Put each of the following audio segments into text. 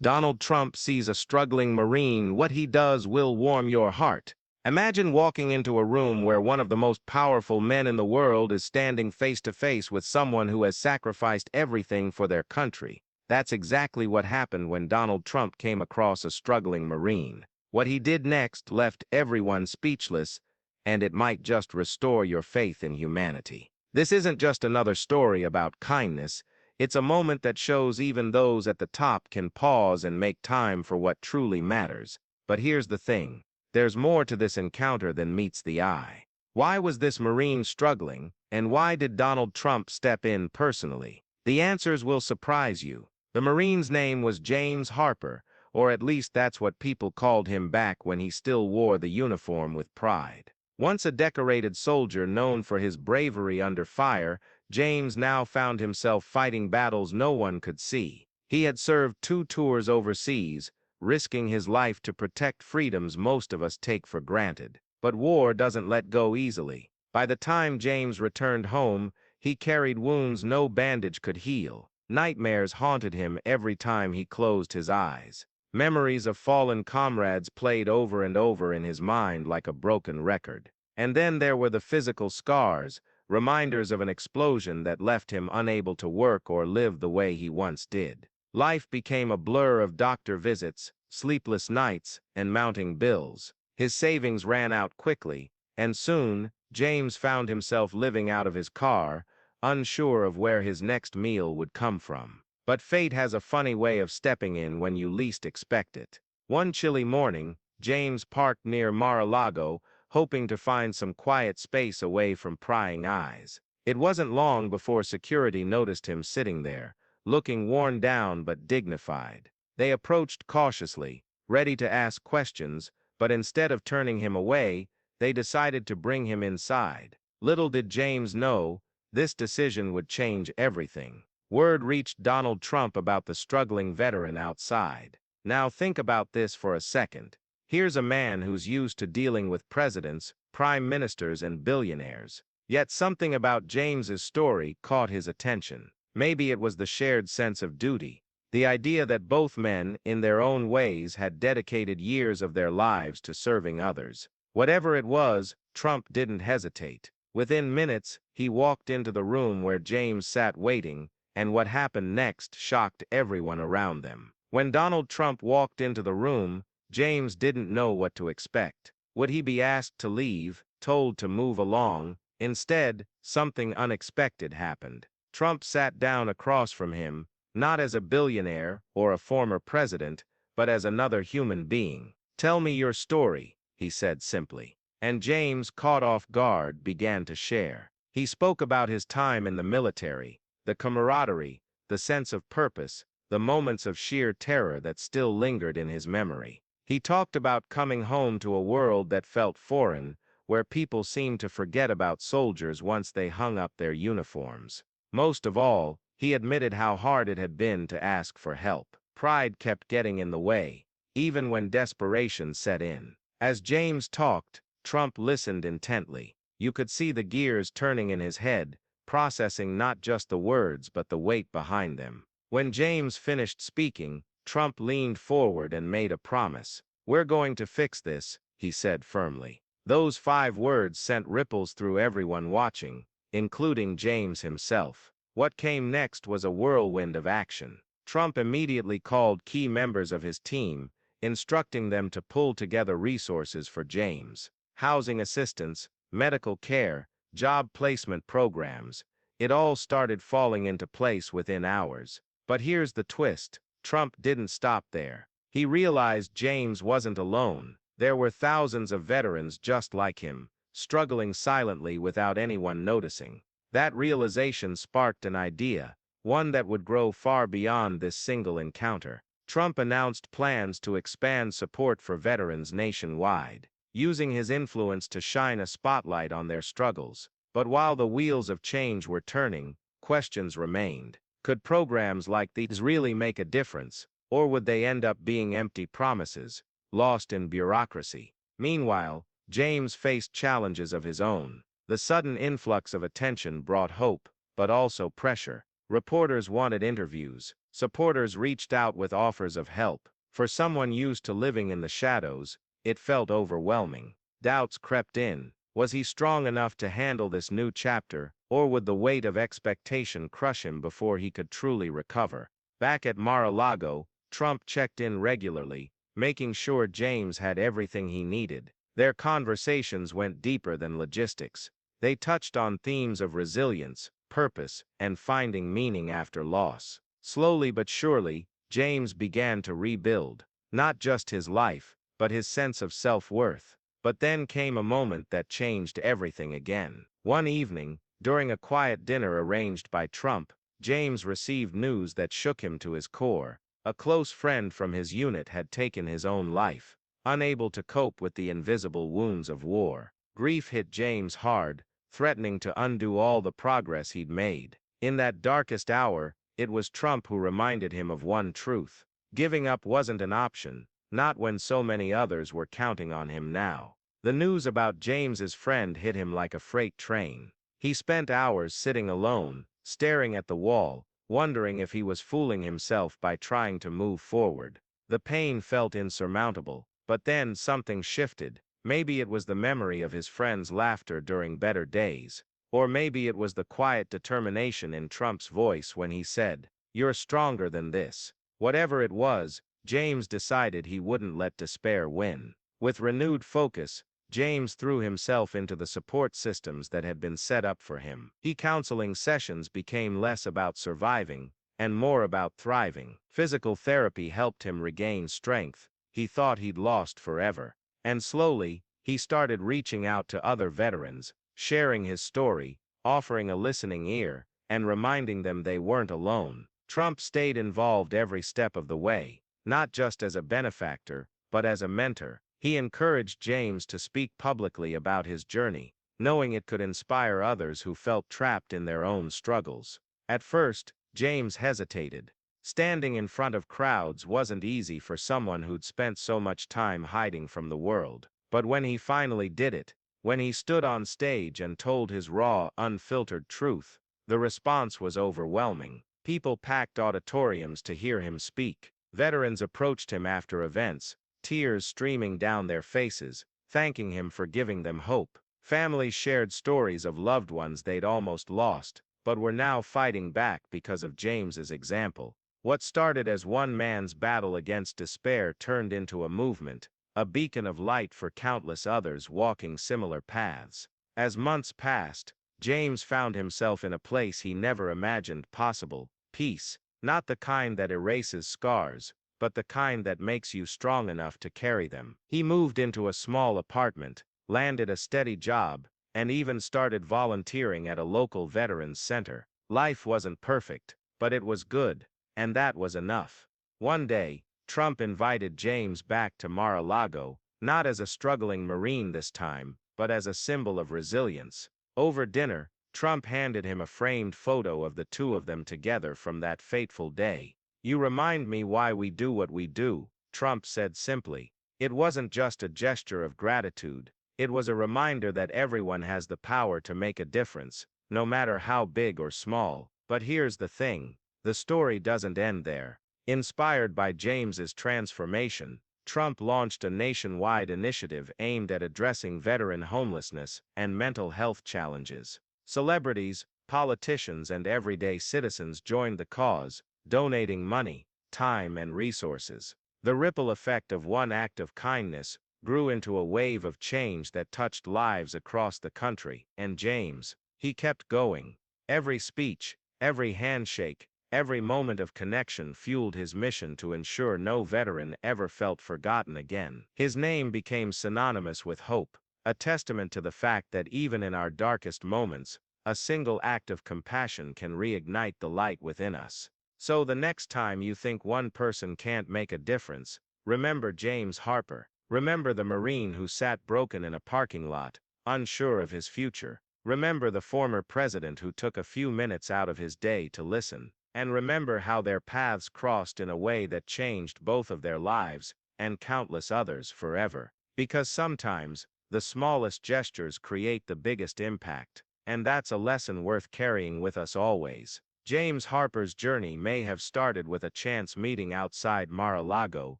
Donald Trump sees a struggling Marine. What he does will warm your heart. Imagine walking into a room where one of the most powerful men in the world is standing face to face with someone who has sacrificed everything for their country. That's exactly what happened when Donald Trump came across a struggling Marine. What he did next left everyone speechless, and it might just restore your faith in humanity. This isn't just another story about kindness. It's a moment that shows even those at the top can pause and make time for what truly matters. But here's the thing. There's more to this encounter than meets the eye. Why was this Marine struggling, and why did Donald Trump step in personally? The answers will surprise you. The Marine's name was James Harper, or at least that's what people called him back when he still wore the uniform with pride. Once a decorated soldier known for his bravery under fire, James now found himself fighting battles no one could see. He had served 2 tours overseas, risking his life to protect freedoms most of us take for granted. But war doesn't let go easily. By the time James returned home, he carried wounds no bandage could heal. Nightmares haunted him every time he closed his eyes. Memories of fallen comrades played over and over in his mind like a broken record. And then there were the physical scars, reminders of an explosion that left him unable to work or live the way he once did. Life became a blur of doctor visits, sleepless nights, and mounting bills. His savings ran out quickly, and soon, James found himself living out of his car, unsure of where his next meal would come from. But fate has a funny way of stepping in when you least expect it. One chilly morning, James parked near Mar-a-Lago, hoping to find some quiet space away from prying eyes. It wasn't long before security noticed him sitting there, looking worn down but dignified. They approached cautiously, ready to ask questions, but instead of turning him away, they decided to bring him inside. Little did James know, this decision would change everything. Word reached Donald Trump about the struggling veteran outside. Now think about this for a second. Here's a man who's used to dealing with presidents, prime ministers, and billionaires. Yet something about James's story caught his attention. Maybe it was the shared sense of duty. The idea that both men, in their own ways, had dedicated years of their lives to serving others. Whatever it was, Trump didn't hesitate. Within minutes, he walked into the room where James sat waiting, and what happened next shocked everyone around them. When Donald Trump walked into the room, James didn't know what to expect. Would he be asked to leave, told to move along? Instead, something unexpected happened. Trump sat down across from him, not as a billionaire or a former president, but as another human being. "Tell me your story," he said simply. And James, caught off guard, began to share. He spoke about his time in the military, the camaraderie, the sense of purpose, the moments of sheer terror that still lingered in his memory. He talked about coming home to a world that felt foreign, where people seemed to forget about soldiers once they hung up their uniforms. Most of all, he admitted how hard it had been to ask for help. Pride kept getting in the way, even when desperation set in. As James talked, Trump listened intently. You could see the gears turning in his head, processing not just the words but the weight behind them. When James finished speaking, Trump leaned forward and made a promise. "We're going to fix this," he said firmly. Those 5 words sent ripples through everyone watching, including James himself. What came next was a whirlwind of action. Trump immediately called key members of his team, instructing them to pull together resources for James. Housing assistance, medical care, job placement programs. It all started falling into place within hours. But here's the twist. Trump didn't stop there. He realized James wasn't alone. There were thousands of veterans just like him, struggling silently without anyone noticing. That realization sparked an idea, one that would grow far beyond this single encounter. Trump announced plans to expand support for veterans nationwide, using his influence to shine a spotlight on their struggles. But while the wheels of change were turning, questions remained. Could programs like these really make a difference, or would they end up being empty promises, lost in bureaucracy? Meanwhile, James faced challenges of his own. The sudden influx of attention brought hope, but also pressure. Reporters wanted interviews, Supporters reached out with offers of help. For someone used to living in the shadows, it felt overwhelming. Doubts crept in. Was he strong enough to handle this new chapter, or would the weight of expectation crush him before he could truly recover? Back at Mar-a-Lago, Trump checked in regularly, making sure James had everything he needed. Their conversations went deeper than logistics. They touched on themes of resilience, purpose, and finding meaning after loss. Slowly but surely, James began to rebuild, not just his life, but his sense of self-worth. But then came a moment that changed everything again. One evening, during a quiet dinner arranged by Trump, James received news that shook him to his core. A close friend from his unit had taken his own life, unable to cope with the invisible wounds of war. Grief hit James hard, threatening to undo all the progress he'd made. In that darkest hour, it was Trump who reminded him of one truth. Giving up wasn't an option, not when so many others were counting on him now. The news about James's friend hit him like a freight train. He spent hours sitting alone, staring at the wall, wondering if he was fooling himself by trying to move forward. The pain felt insurmountable, but then something shifted. Maybe it was the memory of his friend's laughter during better days. Or maybe it was the quiet determination in Trump's voice when he said, "You're stronger than this." Whatever it was, James decided he wouldn't let despair win. With renewed focus, James threw himself into the support systems that had been set up for him. Counseling sessions became less about surviving and more about thriving. Physical therapy helped him regain strength he thought he'd lost forever. And slowly, he started reaching out to other veterans, sharing his story, offering a listening ear, and reminding them they weren't alone. Trump stayed involved every step of the way, not just as a benefactor, but as a mentor. He encouraged James to speak publicly about his journey, knowing it could inspire others who felt trapped in their own struggles. At first, James hesitated. Standing in front of crowds wasn't easy for someone who'd spent so much time hiding from the world. But when he finally did it, when he stood on stage and told his raw, unfiltered truth, the response was overwhelming. People packed auditoriums to hear him speak. Veterans approached him after events, tears streaming down their faces, thanking him for giving them hope. Families shared stories of loved ones they'd almost lost, but were now fighting back because of James's example. What started as one man's battle against despair turned into a movement, a beacon of light for countless others walking similar paths. As months passed, James found himself in a place he never imagined possible: peace, not the kind that erases scars, but the kind that makes you strong enough to carry them. He moved into a small apartment, landed a steady job, and even started volunteering at a local veterans center. Life wasn't perfect, but it was good, and that was enough. One day, Trump invited James back to Mar-a-Lago, not as a struggling Marine this time, but as a symbol of resilience. Over dinner, Trump handed him a framed photo of the two of them together from that fateful day. "You remind me why we do what we do," Trump said simply. It wasn't just a gesture of gratitude. It was a reminder that everyone has the power to make a difference, no matter how big or small. But here's the thing. The story doesn't end there. Inspired by James's transformation, Trump launched a nationwide initiative aimed at addressing veteran homelessness and mental health challenges. Celebrities, politicians, and everyday citizens joined the cause, donating money, time, and resources. The ripple effect of one act of kindness grew into a wave of change that touched lives across the country. And James, he kept going. Every speech, every handshake, every moment of connection fueled his mission to ensure no veteran ever felt forgotten again. His name became synonymous with hope, a testament to the fact that even in our darkest moments, a single act of compassion can reignite the light within us. So the next time you think one person can't make a difference, remember James Harper. Remember the Marine who sat broken in a parking lot, unsure of his future. Remember the former president who took a few minutes out of his day to listen. And remember how their paths crossed in a way that changed both of their lives and countless others forever. Because sometimes, the smallest gestures create the biggest impact. And that's a lesson worth carrying with us always. James Harper's journey may have started with a chance meeting outside Mar-a-Lago,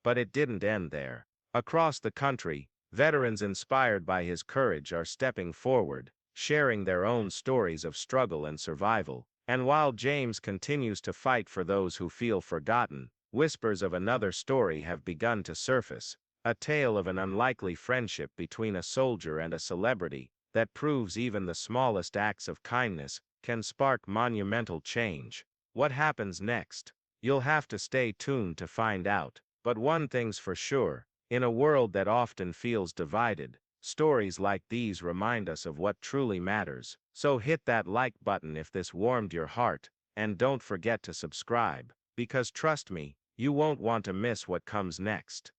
but it didn't end there. Across the country, veterans inspired by his courage are stepping forward, sharing their own stories of struggle and survival. And while James continues to fight for those who feel forgotten, whispers of another story have begun to surface, a tale of an unlikely friendship between a soldier and a celebrity that proves even the smallest acts of kindness can spark monumental change. What happens next? You'll have to stay tuned to find out. But one thing's for sure, in a world that often feels divided, stories like these remind us of what truly matters. So hit that like button if this warmed your heart, and don't forget to subscribe, because trust me, you won't want to miss what comes next.